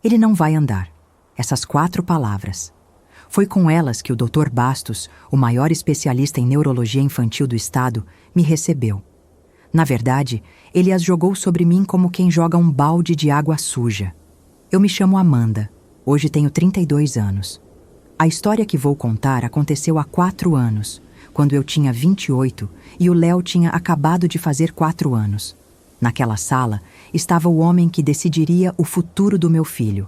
Ele não vai andar. Essas 4 palavras. Foi com elas que o Dr. Bastos, o maior especialista em neurologia infantil do estado, me recebeu. Na verdade, ele as jogou sobre mim como quem joga um balde de água suja. Eu me chamo Amanda. Hoje tenho 32 anos. A história que vou contar aconteceu há 4 anos, quando eu tinha 28 e o Léo tinha acabado de fazer 4 anos. Naquela sala estava o homem que decidiria o futuro do meu filho.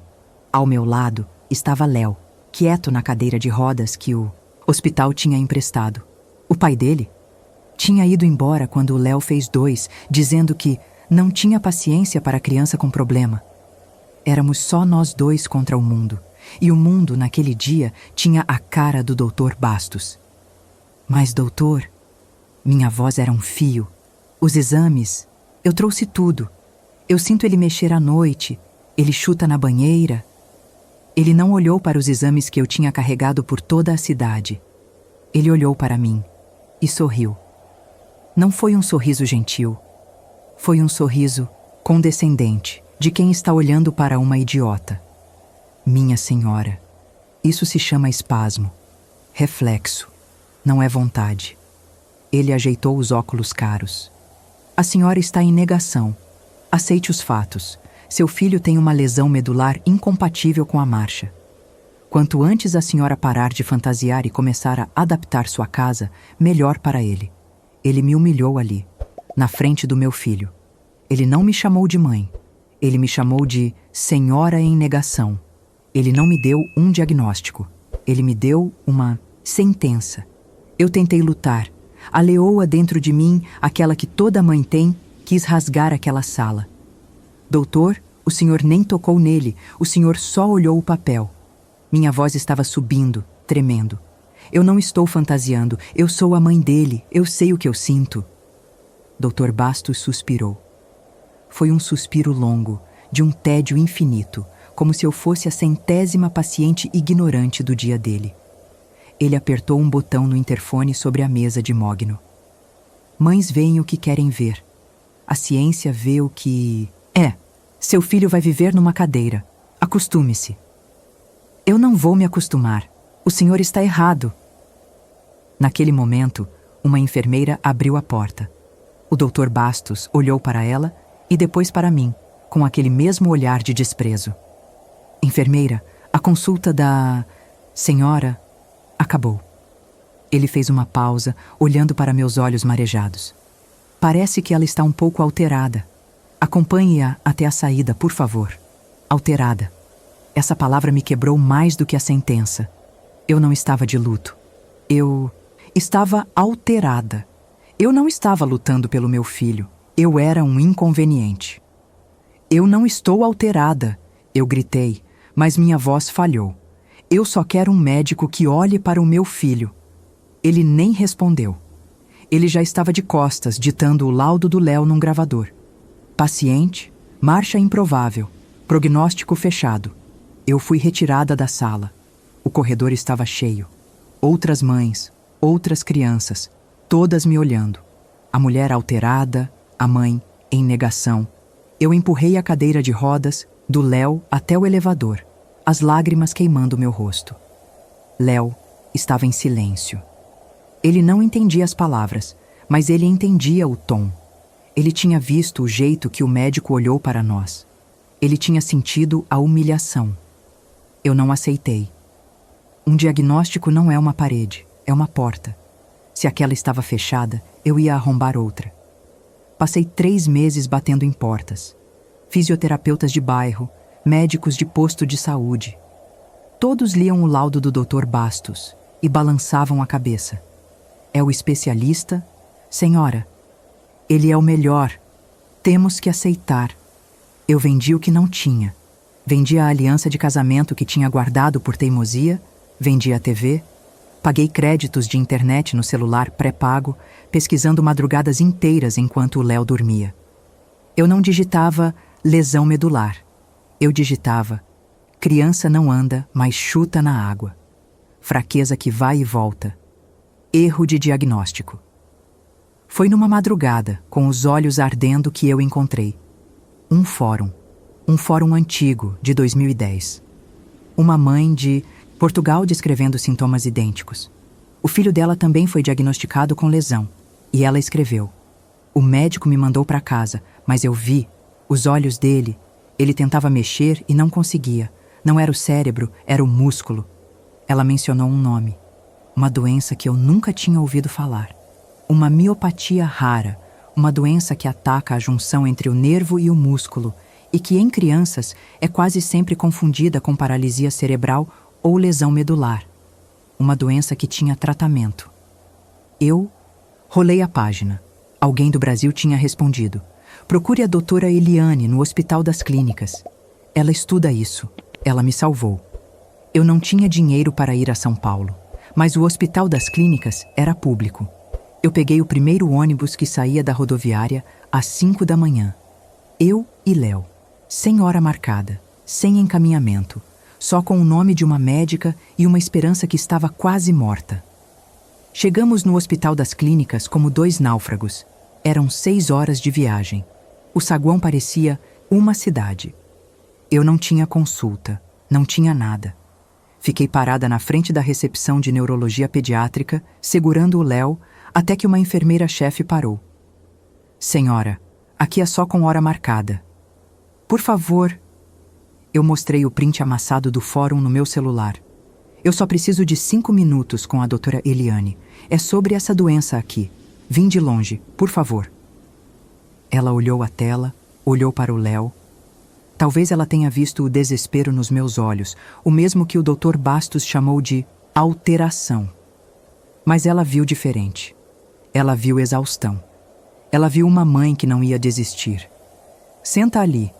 Ao meu lado estava Léo, quieto na cadeira de rodas que o hospital tinha emprestado. O pai dele tinha ido embora quando o Léo fez 2, dizendo que não tinha paciência para criança com problema. Éramos só nós 2 contra o mundo, e o mundo naquele dia tinha a cara do Dr. Bastos. Mas, doutor, minha voz era um fio. Os exames, eu trouxe tudo. Eu sinto ele mexer à noite, ele chuta na banheira. Ele não olhou para os exames que eu tinha carregado por toda a cidade. Ele olhou para mim e sorriu. Não foi um sorriso gentil. Foi um sorriso condescendente, de quem está olhando para uma idiota. Minha senhora, isso se chama espasmo. Reflexo. Não é vontade. Ele ajeitou os óculos caros. A senhora está em negação. Aceite os fatos. Seu filho tem uma lesão medular incompatível com a marcha. Quanto antes a senhora parar de fantasiar e começar a adaptar sua casa, melhor para ele. Ele me humilhou ali, na frente do meu filho. Ele não me chamou de mãe. Ele me chamou de senhora em negação. Ele não me deu um diagnóstico. Ele me deu uma sentença. Eu tentei lutar. A leoa dentro de mim, aquela que toda mãe tem, quis rasgar aquela sala. Doutor, o senhor nem tocou nele, o senhor só olhou o papel. Minha voz estava subindo, tremendo. Eu não estou fantasiando, eu sou a mãe dele, eu sei o que eu sinto. Dr. Bastos suspirou. Foi um suspiro longo, de um tédio infinito, como se eu fosse a 100ª paciente ignorante do dia dele. Ele apertou um botão no interfone sobre a mesa de mogno. Mães veem o que querem ver. A ciência vê o que... seu filho vai viver numa cadeira. Acostume-se. Eu não vou me acostumar. O senhor está errado. Naquele momento, uma enfermeira abriu a porta. O Dr. Bastos olhou para ela e depois para mim, com aquele mesmo olhar de desprezo. Enfermeira, a consulta da senhora acabou. Ele fez uma pausa, olhando para meus olhos marejados. Parece que ela está um pouco alterada. Acompanhe-a até a saída, por favor. Alterada. Essa palavra me quebrou mais do que a sentença. Eu não estava de luto. Eu estava alterada. Eu não estava lutando pelo meu filho. Eu era um inconveniente. Eu não estou alterada, eu gritei, mas minha voz falhou. Eu só quero um médico que olhe para o meu filho. Ele nem respondeu. Ele já estava de costas, ditando o laudo do Léo num gravador. Paciente, marcha improvável, prognóstico fechado. Eu fui retirada da sala. O corredor estava cheio. Outras mães, outras crianças, todas me olhando. A mulher alterada, a mãe em negação. Eu empurrei a cadeira de rodas do Léo até o elevador, as lágrimas queimando meu rosto. Léo estava em silêncio. Ele não entendia as palavras, mas ele entendia o tom. Ele tinha visto o jeito que o médico olhou para nós. Ele tinha sentido a humilhação. Eu não aceitei. Um diagnóstico não é uma parede, é uma porta. Se aquela estava fechada, eu ia arrombar outra. Passei 3 meses batendo em portas. Fisioterapeutas de bairro, médicos de posto de saúde. Todos liam o laudo do Dr. Bastos e balançavam a cabeça. É o especialista? Senhora, ele é o melhor. Temos que aceitar. Eu vendi o que não tinha. Vendi a aliança de casamento que tinha guardado por teimosia, vendi a TV, paguei créditos de internet no celular pré-pago, pesquisando madrugadas inteiras enquanto o Léo dormia. Eu não digitava lesão medular. Eu digitava criança não anda, mas chuta na água. Fraqueza que vai e volta. Erro de diagnóstico. Foi numa madrugada, com os olhos ardendo, que eu encontrei um fórum. Um fórum antigo, de 2010. Uma mãe de Portugal descrevendo sintomas idênticos. O filho dela também foi diagnosticado com lesão. E ela escreveu: o médico me mandou para casa, mas eu vi os olhos dele. Ele tentava mexer e não conseguia. Não era o cérebro, era o músculo. Ela mencionou um nome. Uma doença que eu nunca tinha ouvido falar. Uma miopatia rara. Uma doença que ataca a junção entre o nervo e o músculo e que, em crianças, é quase sempre confundida com paralisia cerebral ou lesão medular. Uma doença que tinha tratamento. Eu rolei a página. Alguém do Brasil tinha respondido: procure a doutora Eliane no Hospital das Clínicas. Ela estuda isso. Ela me salvou. Eu não tinha dinheiro para ir a São Paulo, mas o Hospital das Clínicas era público. Eu peguei o primeiro ônibus que saía da rodoviária às 5 da manhã. Eu e Léo, sem hora marcada, sem encaminhamento, só com o nome de uma médica e uma esperança que estava quase morta. Chegamos no Hospital das Clínicas como 2 náufragos. Eram 6 horas de viagem. O saguão parecia uma cidade. Eu não tinha consulta, não tinha nada. Fiquei parada na frente da recepção de neurologia pediátrica, segurando o Léo, até que uma enfermeira-chefe parou. Senhora, aqui é só com hora marcada. Por favor. Eu mostrei o print amassado do fórum no meu celular. Eu só preciso de 5 minutos com a doutora Eliane. É sobre essa doença aqui. Vim de longe, por favor. Ela olhou a tela, olhou para o Léo. Talvez ela tenha visto o desespero nos meus olhos, o mesmo que o Dr. Bastos chamou de alteração. Mas ela viu diferente. Ela viu exaustão. Ela viu uma mãe que não ia desistir. Senta ali.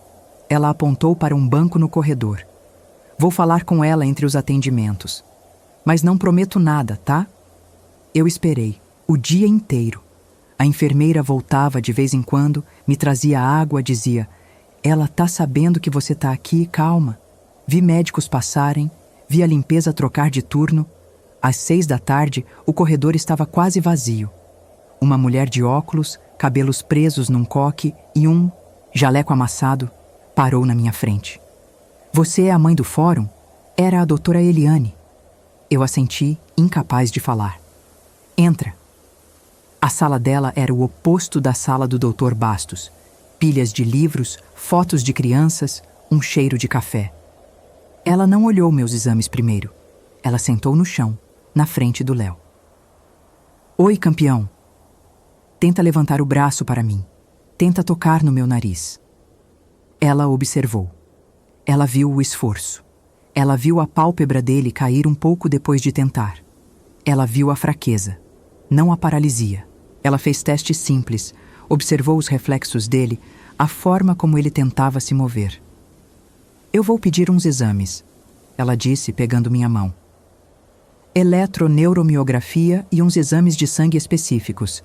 Ela apontou para um banco no corredor. Vou falar com ela entre os atendimentos. Mas não prometo nada, tá? Eu esperei, o dia inteiro. A enfermeira voltava de vez em quando, me trazia água, dizia: ela tá sabendo que você tá aqui, calma. Vi médicos passarem, vi a limpeza trocar de turno. Às 6 da tarde, o corredor estava quase vazio. Uma mulher de óculos, cabelos presos num coque e um jaleco amassado, parou na minha frente. Você é a mãe do fórum? Era a doutora Eliane. Eu assenti, incapaz de falar. Entra. A sala dela era o oposto da sala do Dr. Bastos. Pilhas de livros, fotos de crianças, um cheiro de café. Ela não olhou meus exames primeiro. Ela sentou no chão, na frente do Léo. Oi, campeão. Tenta levantar o braço para mim. Tenta tocar no meu nariz. Ela observou. Ela viu o esforço. Ela viu a pálpebra dele cair um pouco depois de tentar. Ela viu a fraqueza, não a paralisia. Ela fez testes simples, observou os reflexos dele, a forma como ele tentava se mover. Eu vou pedir uns exames, ela disse, pegando minha mão. Eletroneuromiografia e uns exames de sangue específicos.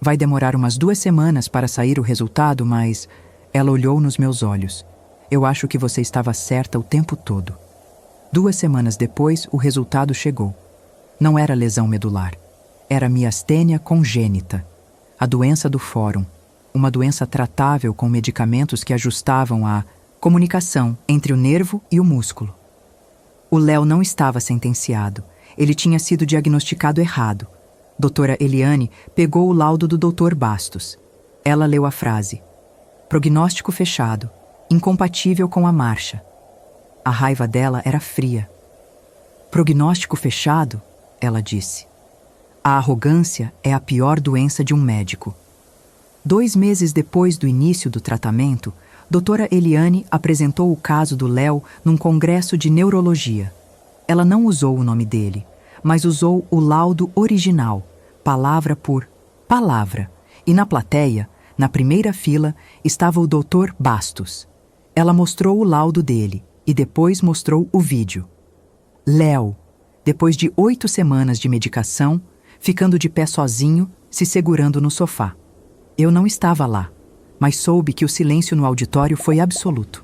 Vai demorar umas 2 semanas para sair o resultado, mas... Ela olhou nos meus olhos. Eu acho que você estava certa o tempo todo. 2 semanas depois, o resultado chegou. Não era lesão medular. Era miastênia congênita. A doença do fórum. Uma doença tratável com medicamentos que ajustavam a comunicação entre o nervo e o músculo. O Léo não estava sentenciado. Ele tinha sido diagnosticado errado. Doutora Eliane pegou o laudo do Dr. Bastos. Ela leu a frase: prognóstico fechado, incompatível com a marcha. A raiva dela era fria. Prognóstico fechado, ela disse. A arrogância é a pior doença de um médico. 2 meses depois do início do tratamento, doutora Eliane apresentou o caso do Léo num congresso de neurologia. Ela não usou o nome dele, mas usou o laudo original, palavra por palavra, e na plateia, na primeira fila, estava o Dr. Bastos. Ela mostrou o laudo dele e depois mostrou o vídeo. Léo, depois de 8 semanas de medicação, ficando de pé sozinho, se segurando no sofá. Eu não estava lá, mas soube que o silêncio no auditório foi absoluto.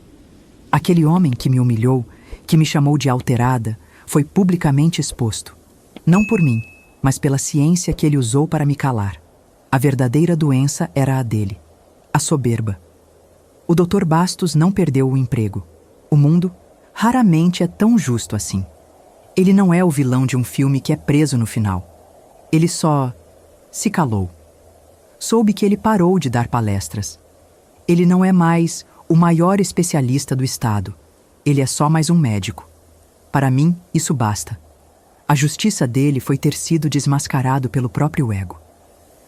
Aquele homem que me humilhou, que me chamou de alterada, foi publicamente exposto. Não por mim, mas pela ciência que ele usou para me calar. A verdadeira doença era a dele, a soberba. O Dr. Bastos não perdeu o emprego. O mundo raramente é tão justo assim. Ele não é o vilão de um filme que é preso no final. Ele só se calou. Soube que ele parou de dar palestras. Ele não é mais o maior especialista do estado. Ele é só mais um médico. Para mim, isso basta. A justiça dele foi ter sido desmascarado pelo próprio ego.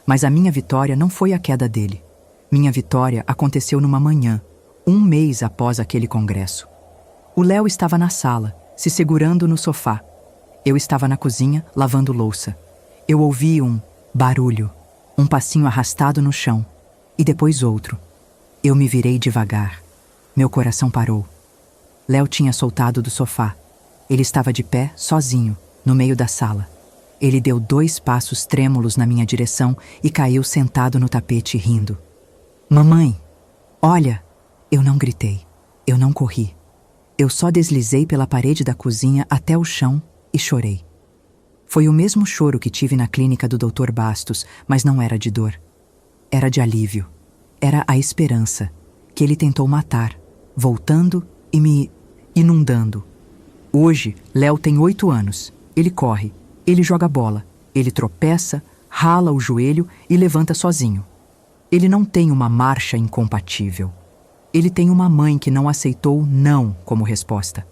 Mas a minha vitória não foi a queda dele. Minha vitória aconteceu numa manhã, 1 mês após aquele congresso. O Léo estava na sala, se segurando no sofá. Eu estava na cozinha, lavando louça. Eu ouvi um barulho, um passinho arrastado no chão, e depois outro. Eu me virei devagar. Meu coração parou. Léo tinha soltado do sofá. Ele estava de pé, sozinho, no meio da sala. Ele deu 2 passos trêmulos na minha direção e caiu sentado no tapete rindo. Mamãe, olha! Eu não gritei. Eu não corri. Eu só deslizei pela parede da cozinha até o chão e chorei. Foi o mesmo choro que tive na clínica do Dr. Bastos, mas não era de dor. Era de alívio. Era a esperança, que ele tentou matar, voltando e me inundando. Hoje, Léo tem 8 anos. Ele corre, ele joga bola, ele tropeça, rala o joelho e levanta sozinho. Ele não tem uma marcha incompatível. Ele tem uma mãe que não aceitou não como resposta.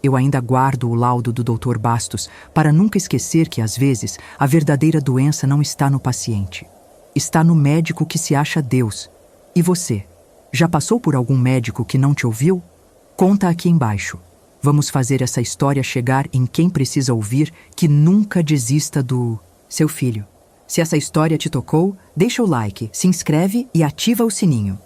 Eu ainda guardo o laudo do Dr. Bastos para nunca esquecer que, às vezes, a verdadeira doença não está no paciente. Está no médico que se acha Deus. E você? Já passou por algum médico que não te ouviu? Conta aqui embaixo. Vamos fazer essa história chegar em quem precisa ouvir que nunca desista do seu filho. Se essa história te tocou, deixa o like, se inscreve e ativa o sininho.